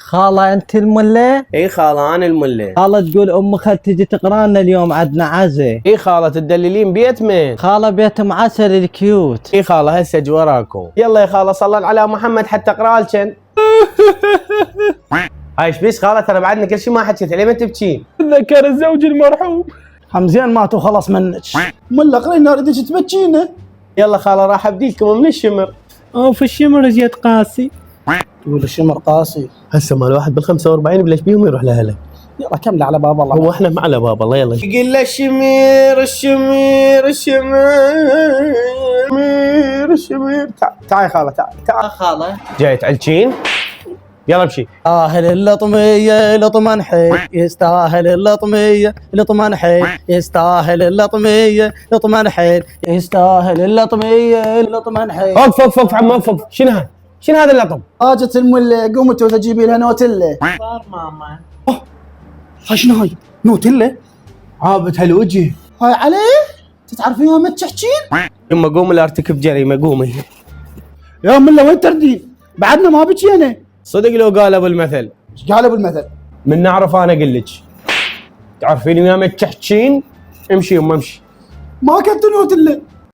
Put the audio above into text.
خالة انت الملة؟ اي خاله انا المله. خالة تقول ام خالتي تجي تقرا لنا اليوم عندنا عزة. اي خاله تدللين بيت من؟ خالة بيت معسل الكيوت. اي خاله هسه اجي وراكم. يلا يا خاله صلى على محمد حتى اقرا لكن. هاي ايش بيش خاله ترى بعدنا كل شيء ما حكيت عليه ما تبكين. تذكر الزوج المرحوم. حمزين مات وخلص منك. ملا قرينا ردك تبكينا. يلا خاله راح ابديلكم من الشمر. اوف الشمر جيت قاسي. تقول الشمر قاسي. هسه مال واحد بال 45 بلش بيهم يروح لاهله. يلا كمل على باب الله. هو احنا على باب الله يلا. يقول له الشمير الشمير الشمير الشمير. تعال خاله تعال. خالة جاي تعلشين؟ يلا امشي. يستاهل اللطمية لطمن حي، يستاهل اللطمية لطمن حي، يستاهل اللطمية لطمن حي، يستاهل اللطمية لطمن حي. وقف عم وقف. شنو هذا؟ شنو هذا اللطم؟ حاجة الملة قومت وتجيبي لها نوتلة. صار ماما. هاي شنو هاي؟ نوتيلا؟ عابت هالوجه. هاي عليه؟ تتعرفين ما تحكين؟ يما قومي لا ارتكب جريمه قومي. يا ملا وين تردين؟ بعدنا ما بكينا. صدق لو قال ابو المثل. ايش قال ابو المثل؟ من نعرف انا اقول لك. تعرفين يوم تحكين امشي يما امشي. ما كنت نوتلة.